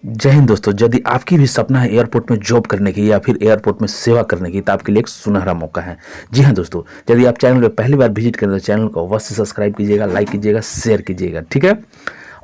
जय हिंद दोस्तों। यदि आपकी भी सपना है एयरपोर्ट में जॉब करने की या फिर एयरपोर्ट में सेवा करने की, तो आपके लिए एक सुनहरा मौका है। जी हाँ दोस्तों, यदि आप चैनल पर पहली बार विजिट करें तो चैनल को अवश्य सब्सक्राइब कीजिएगा, लाइक कीजिएगा, शेयर कीजिएगा, ठीक है।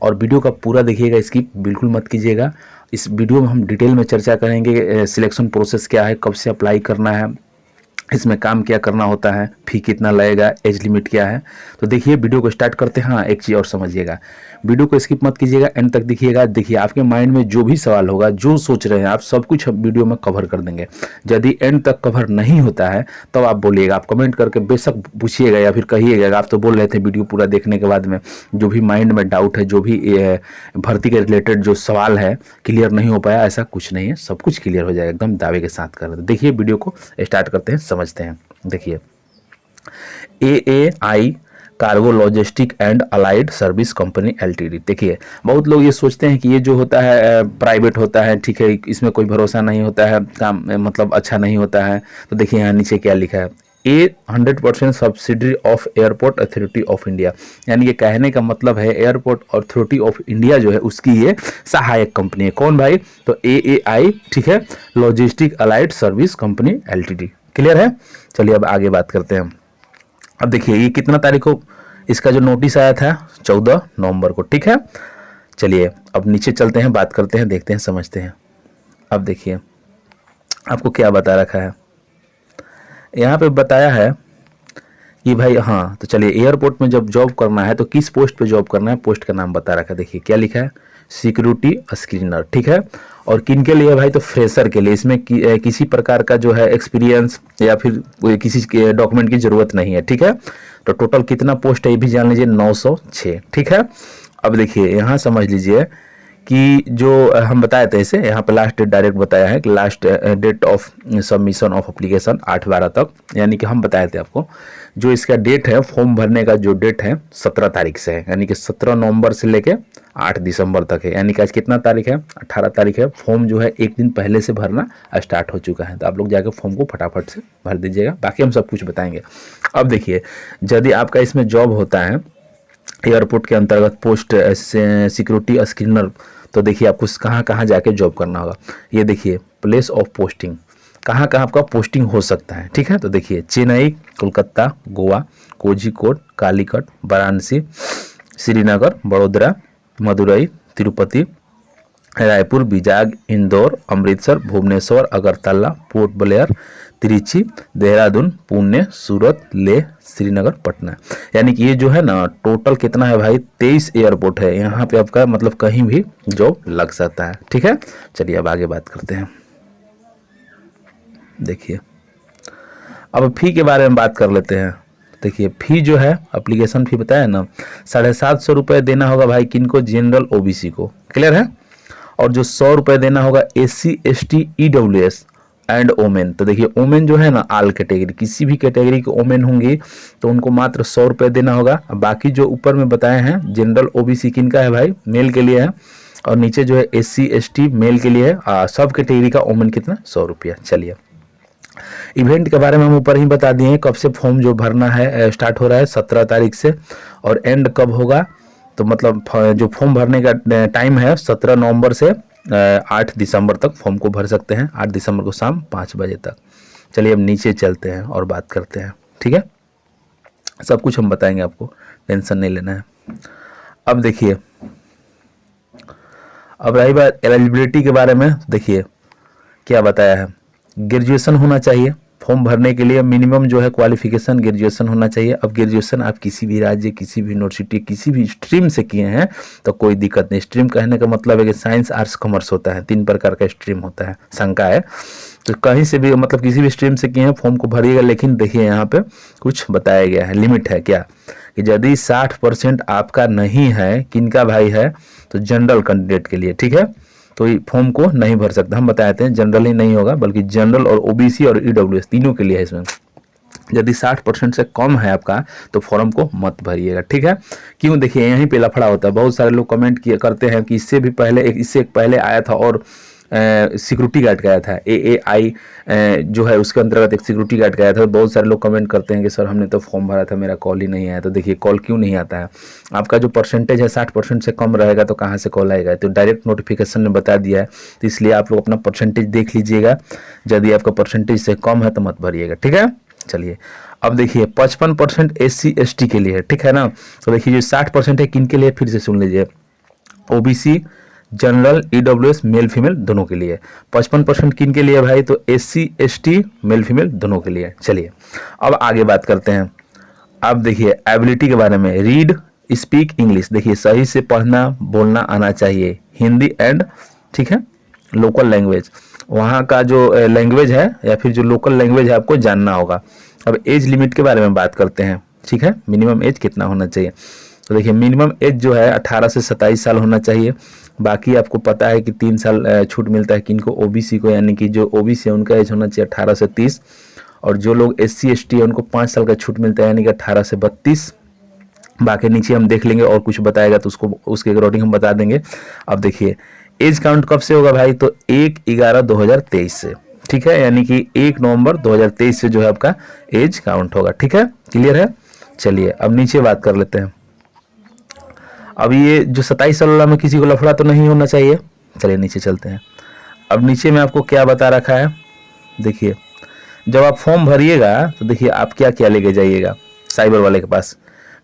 और वीडियो का पूरा देखिएगा, स्किप बिल्कुल मत कीजिएगा। इस वीडियो में हम डिटेल में चर्चा करेंगे सिलेक्शन प्रोसेस क्या है, कब से अप्लाई करना है, इसमें काम क्या करना होता है, फी कितना लगेगा, एज लिमिट क्या है। तो देखिए वीडियो को स्टार्ट करते हैं। हाँ, एक चीज़ और समझिएगा, वीडियो को स्किप मत कीजिएगा, एंड तक देखिएगा। देखिए आपके माइंड में जो भी सवाल होगा, जो सोच रहे हैं आप, सब कुछ हम वीडियो में कवर कर देंगे। यदि एंड तक कवर नहीं होता है तो आप बोलिएगा, आप कमेंट करके बेशक पूछिएगा या फिर कहिएगा। आप तो बोल रहे थे वीडियो पूरा देखने के बाद में जो भी माइंड में डाउट है, जो भी भर्ती के रिलेटेड जो सवाल है क्लियर नहीं हो पाया, ऐसा कुछ नहीं है, सब कुछ क्लियर हो जाएगा, एकदम दावे के साथ कर दे। देखिए वीडियो को स्टार्ट करते हैं, समझते हैं। देखिए AAI cargo logistic and allied service company LTD. देखिए बहुत लोग ये सोचते हैं कि ये जो होता है प्राइवेट होता है, ठीक है, इसमें कोई भरोसा नहीं होता है, काम मतलब अच्छा नहीं होता है। तो देखिए यहाँ नीचे क्या लिखा है, 100% subsidiary of airport authority of India. यानी ये कहने का मतलब है एयरपोर्ट अथॉरिटी ऑफ इंडिया जो है उसकी ये सहायक कंपनी है। कौन भाई? तो AAI, ठीक है, logistic allied service company LTD. Clear है? चलिए अब आगे बात करते हैं। अब देखिए ये कितना तारीख को इसका जो नोटिस आया था, 14 नवंबर को, ठीक है। चलिए अब नीचे चलते हैं, बात करते हैं, देखते हैं, समझते हैं। अब देखिए आपको क्या बता रखा है, यहाँ पे बताया है कि भाई हाँ, तो चलिए एयरपोर्ट में जब जॉब करना है तो किस पोस्ट पे जॉब करना है, पोस्ट का नाम बता रखा है। देखिए क्या लिखा है, सिक्योरिटी स्क्रीनर, ठीक है। और किन के लिए भाई? तो फ्रेशर के लिए। इसमें किसी प्रकार का जो है एक्सपीरियंस या फिर किसी डॉक्यूमेंट की जरूरत नहीं है, ठीक है। तो टोटल कितना पोस्ट है ये भी जान लीजिए, 906, ठीक है। अब देखिए यहाँ समझ लीजिए कि जो हम बताए थे इसे, यहाँ पे लास्ट डेट डायरेक्ट बताया है कि last date of submission of application 8/12 तक। यानी कि हम बताए थे आपको जो इसका डेट है, फॉर्म भरने का जो डेट है 17 तारीख से है, यानी कि 17 नवंबर से लेके 8 दिसंबर तक है। यानी कि आज कितना तारीख है? 18 तारीख है। फॉर्म जो है एक दिन पहले से भरना स्टार्ट हो चुका है, तो आप लोग जाकर फॉर्म को फटाफट से भर दीजिएगा, बाकी हम सब कुछ बताएंगे। अब देखिए यदि आपका इसमें जॉब होता है एयरपोर्ट के अंतर्गत पोस्ट सिक्योरिटी स्क्रीनर, तो देखिए आपको कहाँ कहाँ जाके जॉब करना होगा। ये देखिए प्लेस ऑफ पोस्टिंग, कहाँ कहाँ आपका पोस्टिंग हो सकता है, ठीक है। तो देखिए चेन्नई, कोलकाता, गोवा, कोझिकोड, कालीकट, वाराणसी, श्रीनगर, बड़ोदरा, मदुरई, तिरुपति, रायपुर, बीजाग, इंदौर, अमृतसर, भुवनेश्वर, अगरतला, पोर्ट ब्लेयर, त्रिची, देहरादून, पुणे, सूरत, लेह, श्रीनगर, पटना। यानी कि ये जो है ना टोटल कितना है भाई, 23 एयरपोर्ट है। यहाँ पे आपका मतलब कहीं भी जॉब लग सकता है, ठीक है। चलिए अब आगे बात करते हैं। देखिए अब फी के बारे में बात कर लेते हैं। देखिए फी जो है, एप्लीकेशन फी बताया ना, 750 रुपये देना होगा भाई किनको? जनरल OBC को। क्लियर है? और जो 100 रुपये देना होगा SC ST EWS and women. तो देखिए ओमेन जो है ना, आल कैटेगरी, किसी भी कैटेगरी के ओमेन होंगी तो उनको मात्र 100 रुपये देना होगा। बाकी जो ऊपर में बताए हैं जनरल OBC किनका है भाई? मेल के लिए है। और नीचे जो है SC ST मेल के लिए है। सब कैटेगरी का ओमेन कितना? 100 रुपया। चलिए इवेंट के बारे में हम ऊपर ही बता दिए हैं, कब से फॉर्म जो भरना है स्टार्ट हो रहा है 17 तारीख से, और एंड कब होगा? तो मतलब जो फॉर्म भरने का टाइम है 17 नवंबर से 8 दिसंबर तक फॉर्म को भर सकते हैं, 8 दिसंबर को शाम 5 बजे तक। चलिए अब नीचे चलते हैं और बात करते हैं, ठीक है। सब कुछ हम बताएंगे आपको, टेंशन नहीं लेना है। अब देखिए अब रही बात एलिजिबिलिटी के बारे में। देखिए क्या बताया है, ग्रेजुएशन होना चाहिए फॉर्म भरने के लिए, मिनिमम जो है क्वालिफिकेशन ग्रेजुएशन होना चाहिए। अब ग्रेजुएशन आप किसी भी राज्य, किसी भी यूनिवर्सिटी, किसी भी स्ट्रीम से किए हैं तो कोई दिक्कत नहीं। स्ट्रीम कहने का मतलब है कि साइंस, आर्ट्स, कॉमर्स होता है, 3 प्रकार का स्ट्रीम होता है, शंका है। तो कहीं से भी मतलब किसी भी स्ट्रीम से किए हैं फॉर्म को भरिएगा। लेकिन देखिए यहाँ पे कुछ बताया गया है, लिमिट है क्या, कि यदि 60% आपका नहीं है, किनका भाई है? तो जनरल कैंडिडेट के लिए, ठीक है। तो ये फॉर्म को नहीं भर सकता, हम बताए थे जनरल ही नहीं होगा बल्कि जनरल और OBC और EWS तीनों के लिए है इसमें। यदि 60% से कम है आपका तो फॉर्म को मत भरिएगा, ठीक है। क्यों? देखिए यहीं पे लफड़ा होता है। बहुत सारे लोग कमेंट किए करते हैं कि इससे भी पहले इससे एक पहले आया था और सिक्योरिटी गार्ड का आया था, AAI जो है उसके अंतर्गत एक सिक्योरिटी गार्ड का आया था। बहुत सारे लोग कमेंट करते हैं कि सर हमने तो फॉर्म भरा था, मेरा कॉल ही नहीं आया। तो देखिए कॉल क्यों नहीं आता है, आपका जो परसेंटेज है 60% से कम रहेगा तो कहाँ से कॉल आएगा। तो डायरेक्ट नोटिफिकेशन ने बता दिया है, तो इसलिए आप लोग अपना परसेंटेज देख लीजिएगा, यदि आपका परसेंटेज से कम है तो मत भरिएगा, ठीक है। चलिए अब देखिए 55% SC ST के लिए है, ठीक है ना। तो देखिए जो 60% है किन के लिए, फिर से सुन लीजिए, OBC, general, EWS, male female दोनों के लिए। 55% किन के लिए भाई, तो SC ST मेल फीमेल दोनों के लिए। चलिए अब आगे बात करते हैं। अब देखिए एबिलिटी के बारे में, रीड स्पीक इंग्लिश, देखिए सही से पढ़ना बोलना आना चाहिए, हिंदी एंड, ठीक है, लोकल लैंग्वेज, वहाँ का जो लैंग्वेज है या फिर जो लोकल लैंग्वेज है आपको जानना होगा। अब एज लिमिट के बारे में बात करते हैं, ठीक है, मिनिमम एज कितना होना चाहिए। तो देखिए मिनिमम एज जो है 18 से 27 साल होना चाहिए। बाकी आपको पता है कि 3 साल छूट मिलता है किनको, OBC को, यानी कि जो OBC है उनका एज होना चाहिए 18 से 30, और जो लोग SC ST है उनको 5 साल का छूट मिलता है, यानी कि 18 से 32। बाकी नीचे हम देख लेंगे और कुछ बताएगा तो उसको उसके अकॉर्डिंग हम बता देंगे। अब देखिए एज काउंट कब से होगा भाई, तो 1/11/2023 से, ठीक है, यानी कि 1 नवंबर 2023 से जो है आपका एज काउंट होगा, ठीक है, क्लियर है। चलिए अब नीचे बात कर लेते हैं। अब ये जो 27 साल वाला में किसी को लफड़ा तो नहीं होना चाहिए। चलिए नीचे चलते हैं। अब नीचे में आपको क्या बता रखा है, देखिए जब आप फॉर्म भरिएगा तो देखिए आप क्या क्या लेके जाइएगा साइबर वाले के पास।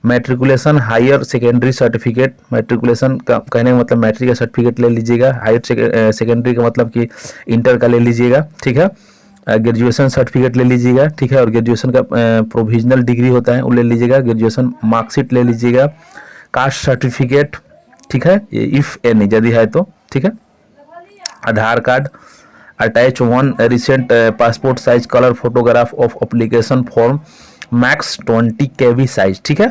Matriculation higher secondary certificate, matriculation का कहने का मतलब मैट्रिक का सर्टिफिकेट ले लीजिएगा, हायर सेकेंडरी का मतलब कि इंटर का ले लीजिएगा, ठीक है, ग्रेजुएशन सर्टिफिकेट ले लीजिएगा, ठीक है, और ग्रेजुएशन का प्रोविजनल डिग्री होता है वो ले लीजिएगा, ग्रेजुएशन मार्कशीट ले लीजिएगा, कास्ट सर्टिफिकेट, ठीक है, इफ एनी यदि है तो, ठीक है, Aadhaar card, attach 1 recent passport size colour photograph of application form, max 20 KB size, ठीक है,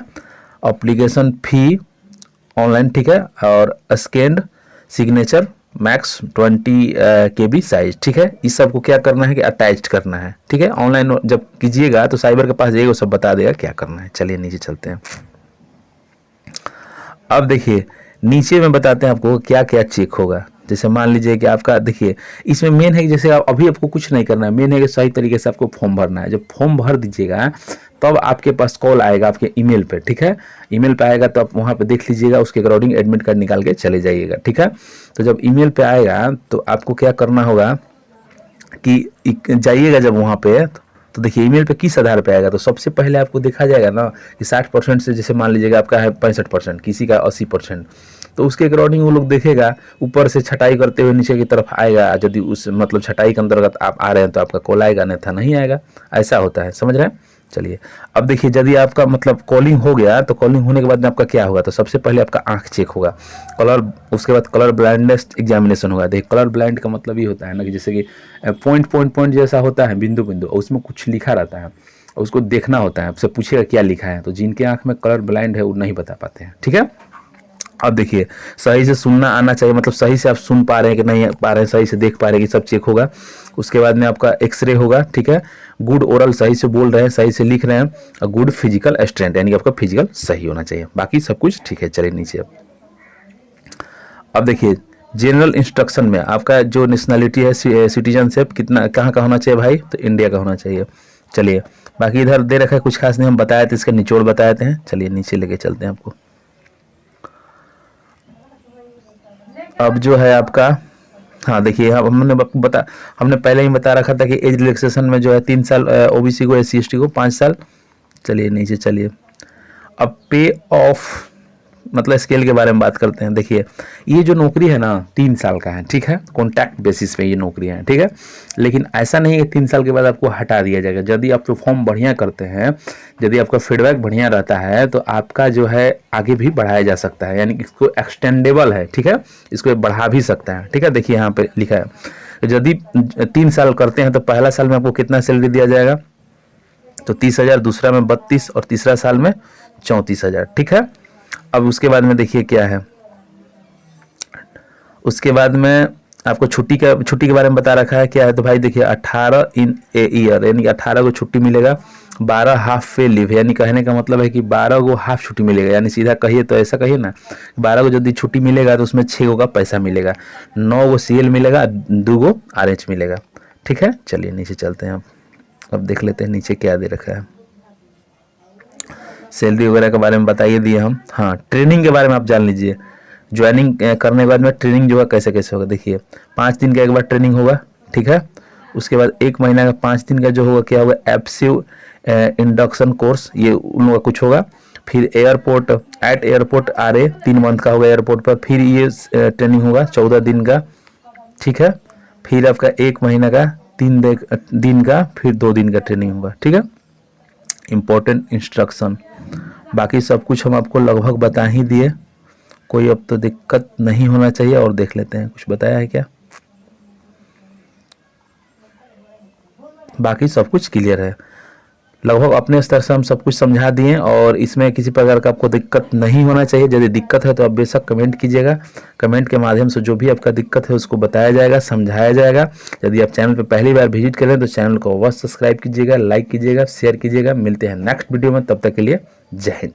एप्लीकेशन फी ऑनलाइन, ठीक है, और scanned signature max 20 KB size, ठीक है। इस सब को क्या करना है कि अटैच करना है, ठीक है। ऑनलाइन जब कीजिएगा तो साइबर के पास जाइएगा, वो सब बता देगा क्या करना है। चलिए नीचे चलते हैं। अब देखिए नीचे में बताते हैं आपको क्या क्या चेक होगा। जैसे मान लीजिए कि आपका, देखिए इसमें मेन है कि जैसे आप अभी आपको कुछ नहीं करना है, मेन है कि सही तरीके से आपको फॉर्म भरना है। जब फॉर्म भर दीजिएगा तब आपके पास कॉल आएगा आपके ईमेल पे, ठीक है, ईमेल पे आएगा तो आप वहाँ पे देख लीजिएगा, उसके अकॉर्डिंग एडमिट कार्ड निकाल के चले जाइएगा, ठीक है। तो जब ईमेल पे आएगा तो आपको क्या करना होगा कि जाइएगा जब वहाँ पे, तो देखिए ईमेल पे किस आधार पे आएगा, तो सबसे पहले आपको देखा जाएगा ना कि 60% से, जैसे मान लीजिएगा आपका है 65%, किसी का 80%, तो उसके अकॉर्डिंग वो लोग देखेगा, ऊपर से छटाई करते हुए नीचे की तरफ आएगा। यदि उस मतलब छटाई के अंतर्गत आप आ रहे हैं तो आपका कॉल आएगा, अन्यथा नहीं आएगा, ऐसा होता है, समझ रहे हैं। चलिए अब देखिए यदि आपका मतलब कॉलिंग हो गया तो कॉलिंग होने के बाद में आपका क्या होगा, तो सबसे पहले आपका आंख चेक होगा, कलर, उसके बाद कलर ब्लाइंडनेस एग्जामिनेशन होगा। देखिए कलर ब्लाइंड का मतलब ये होता है ना कि जैसे कि पॉइंट जैसा होता है, बिंदु बिंदु, और उसमें कुछ लिखा रहता है, उसको देखना होता है, आपसे पूछेगा क्या लिखा है, तो जिनके आंख में कलर ब्लाइंड है वो नहीं बता पाते हैं, ठीक है। अब देखिए सही से सुनना आना चाहिए, मतलब सही से आप सुन पा रहे हैं कि नहीं पा रहे हैं, सही से देख पा रहे हैं कि सब चेक होगा। उसके बाद में आपका एक्सरे होगा, ठीक है, गुड ओरल, सही से बोल रहे हैं, सही से लिख रहे हैं, और गुड फिजिकल स्ट्रेंथ, यानी कि आपका फिजिकल सही होना चाहिए, बाकी सब कुछ ठीक है। चलिए नीचे अब देखिए जनरल इंस्ट्रक्शन में आपका जो नेशनलिटी है, सिटीजनशिप कितना कहाँ का होना चाहिए भाई, तो इंडिया का होना चाहिए। चलिए बाकी इधर दे रखा है कुछ खास नहीं, हम बताए थे, इसका निचोड़ बताए थे। चलिए नीचे लेके चलते हैं आपको। अब जो है आपका, हाँ देखिए हमने पहले ही बता रखा था कि एज रिलैक्सेशन में जो है 3 साल OBC को, SC ST को 5 साल। चलिए नीचे चलिए। अब पे ऑफ मतलब स्केल के बारे में बात करते हैं। देखिए ये जो नौकरी है ना 3 साल का है, ठीक है, कॉन्ट्रैक्ट बेसिस पे ये नौकरी है, ठीक है, लेकिन ऐसा नहीं है कि 3 साल के बाद आपको हटा दिया जाएगा। यदि आप परफॉर्म बढ़िया करते हैं, यदि आपका फीडबैक बढ़िया रहता है तो आपका जो है आगे भी बढ़ाया जा सकता है, यानी कि इसको एक्सटेंडेबल है, ठीक है, इसको बढ़ा भी सकता है, ठीक है। देखिए यहाँ पे लिखा है यदि 3 साल करते हैं तो पहला साल में आपको कितना सैलरी दिया जाएगा, तो 30,000, दूसरा में 32 और तीसरा साल में 34,000, ठीक है। अब उसके बाद में देखिए क्या है, उसके बाद में आपको छुट्टी के बारे में बता रखा है क्या है, तो भाई देखिए 18 इन ए ईयर, यानी कि 18 को छुट्टी मिलेगा, 12 हाफ पे लीव, यानी कहने का मतलब है कि 12 को हाफ छुट्टी मिलेगा, यानी सीधा कहिए तो ऐसा कहिए ना, 12 को यदि छुट्टी मिलेगा तो उसमें 6 का पैसा मिलेगा, 9 को CL मिलेगा, 2 को RH मिलेगा। ठीक है, चलिए नीचे चलते हैं। अब देख लेते हैं नीचे क्या दे रखा है। सैलरी वगैरह के बारे में बताइए दिए हम। हाँ, ट्रेनिंग के बारे में आप जान लीजिए। ज्वाइनिंग करने के बाद में ट्रेनिंग जो है कैसे कैसे होगा, देखिए 5 दिन का एक बार ट्रेनिंग होगा, ठीक है। उसके बाद 1 महीना का 5 दिन का जो होगा क्या होगा, एप्सिव इंडक्शन कोर्स, ये उन लोगों का कुछ होगा। फिर एयरपोर्ट RA 3 मंथ का होगा एयरपोर्ट पर, फिर ये ट्रेनिंग होगा 14 दिन का, ठीक है। फिर आपका 1 महीना का 3 दिन का, फिर 2 दिन का ट्रेनिंग होगा, ठीक है। इम्पोर्टेंट इंस्ट्रक्शन, बाकी सब कुछ हम आपको लगभग बता ही दिए, कोई अब तो दिक्कत नहीं होना चाहिए। और देख लेते हैं कुछ बताया है क्या, बाकी सब कुछ क्लियर है। लगभग अपने स्तर से हम सब कुछ समझा दिए, और इसमें किसी प्रकार का आपको दिक्कत नहीं होना चाहिए। यदि दिक्कत है तो आप बेशक कमेंट कीजिएगा, कमेंट के माध्यम से जो भी आपका दिक्कत है उसको बताया जाएगा, समझाया जाएगा। यदि आप चैनल पर पहली बार विजिट करें तो चैनल को अवश्य सब्सक्राइब कीजिएगा, लाइक कीजिएगा, शेयर कीजिएगा। मिलते हैं नेक्स्ट वीडियो में, तब तक के लिए जय हिंद।